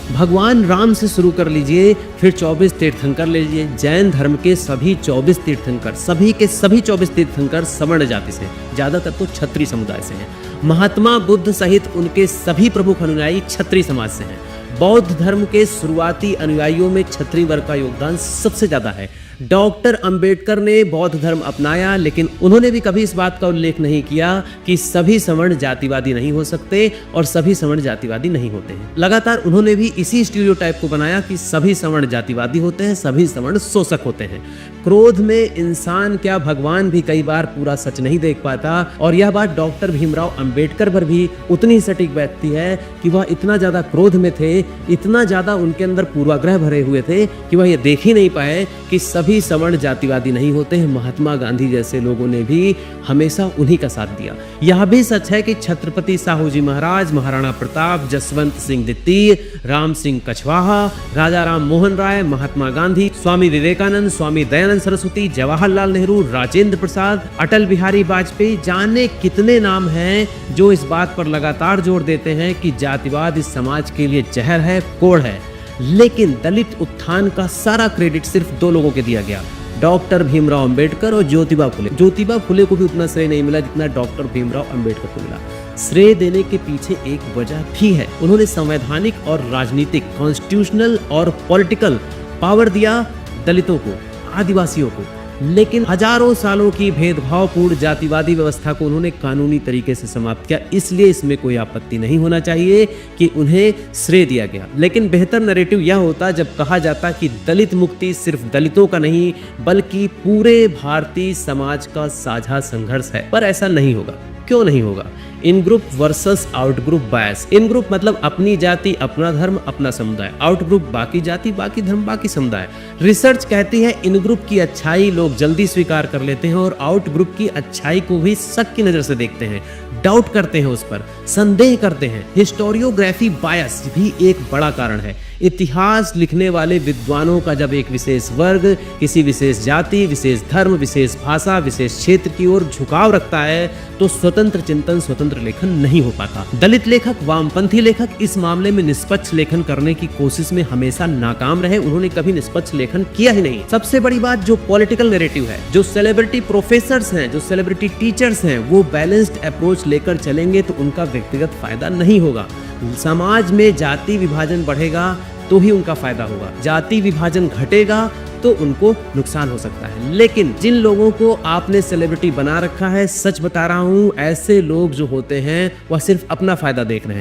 भगवान राम से शुरू कर लीजिए, फिर 24 तीर्थंकर ले लीजिए। जैन धर्म के सभी 24 तीर्थंकर, सभी के सभी 24 तीर्थंकर सवर्ण जाति से, ज़्यादातर तो क्षत्रिय समुदाय से हैं। महात्मा बुद्ध सहित उनके सभी प्रमुख अनुयायी क्षत्रिय समाज से हैं। बौद्ध धर्म के शुरुआती अनुयायियों में क्षत्रिय वर्ग का योगदान सबसे ज़्यादा है। डॉक्टर अंबेडकर ने बौद्ध धर्म अपनाया, लेकिन उन्होंने भी कभी इस बात का उल्लेख नहीं किया कि सभी सवर्ण जातिवादी नहीं हो सकते और सभी सवर्ण जातिवादी नहीं होते हैं। लगातार उन्होंने भी इसी स्टीरियोटाइप को बनाया कि सभी सवर्ण जातिवादी होते हैं, सभी सवर्ण शोषक होते हैं। क्रोध में इंसान क्या भगवान भी कई बार पूरा सच नहीं देख पाता, और यह बात डॉक्टर भीमराव अंबेडकर पर भी उतनी ही सटीक बैठती है कि वह इतना ज़्यादा क्रोध में थे, इतना ज़्यादा उनके अंदर पूर्वाग्रह भरे हुए थे कि वह ये देख ही नहीं पाए कि सभी सवर्ण जातिवादी नहीं होते हैं। महात्मा गांधी जैसे लोगों ने भी हमेशा उन्हीं का साथ दिया। यह भी सच है कि छत्रपति साहू जी महाराज, महाराणा प्रताप, जसवंत सिंह द्वितीय, राम सिंह कछवाहा, राजा राम मोहन राय, महात्मा गांधी, स्वामी विवेकानंद, स्वामी दयानंद सरस्वती, जवाहरलाल नेहरू, राजेंद्र प्रसाद, अटल बिहारी वाजपेयी, जाने कितने नाम हैं जो इस बात पर लगातार जोर देते हैं कि जातिवाद इस समाज के लिए जहर है, कोढ़ है। लेकिन दलित उत्थान का सारा क्रेडिट सिर्फ दो लोगों के दिया गया, डॉक्टर भीमराव अंबेडकर और ज्योतिबा फुले। ज्योतिबा फुले को भी उतना श्रेय नहीं मिला जितना डॉक्टर भीमराव अंबेडकर को मिला। श्रेय देने के पीछे एक वजह भी है, उन्होंने संवैधानिक और राजनीतिक, कॉन्स्टिट्यूशनल और पॉलिटिकल पावर दिया दलितों को, आदिवासियों को। लेकिन हजारों सालों की भेदभावपूर्ण जातिवादी व्यवस्था को उन्होंने कानूनी तरीके से समाप्त किया। इसलिए इसमें कोई आपत्ति नहीं होना चाहिए कि उन्हें श्रेय दिया गया। लेकिन बेहतर नैरेटिव यह होता जब कहा जाता कि दलित मुक्ति सिर्फ दलितों का नहीं बल्कि पूरे भारतीय समाज का साझा संघर्ष है। पर ऐसा नहीं होगा। क्यों नहीं होगा? इन ग्रुप वर्सेस आउट ग्रुप बायस। इन ग्रुप मतलब अपनी जाति, अपना धर्म, अपना समुदाय। आउट ग्रुप बाकी जाति, बाकी धर्म, बाकी समुदाय। रिसर्च कहती है इन ग्रुप की अच्छाई लोग जल्दी स्वीकार कर लेते हैं और आउट ग्रुप की अच्छाई को भी शक की नजर से देखते हैं, डाउट करते हैं, उस पर संदेह करते हैं। हिस्टोरियोग्राफी बायस भी एक बड़ा कारण है। इतिहास लिखने वाले विद्वानों का जब एक विशेष वर्ग किसी विशेष जाति, विशेष धर्म, विशेष भाषा, विशेष क्षेत्र की ओर झुकाव रखता है तो स्वतंत्र चिंतन, स्वतंत्र लेखन नहीं हो पाता। दलित लेखक, वामपंथी लेखक इस मामले में निष्पक्ष लेखन करने की कोशिश में हमेशा नाकाम रहे। उन्होंने कभी निष्पक्ष लेखन किया ही नहीं। सबसे बड़ी बात, जो पॉलिटिकल नैरेटिव है, जो सेलिब्रिटी प्रोफेसर्स हैं, जो सेलिब्रिटी टीचर्स हैं, वो बैलेंस्ड अप्रोच लेकर चलेंगे तो उनका व्यक्तिगत फायदा नहीं होगा। समाज में जाति विभाजन बढ़ेगा तो ही उनका फायदा होगा, जाति विभाजन घटेगा तो उनको नुकसान हो सकता है। लेकिन जिन लोगों को आपने सेलिब्रिटी बना रखा है, सच बता रहा हूं, ऐसे लोग जो होते हैं वह सिर्फ अपना फायदा देख रहे हैं।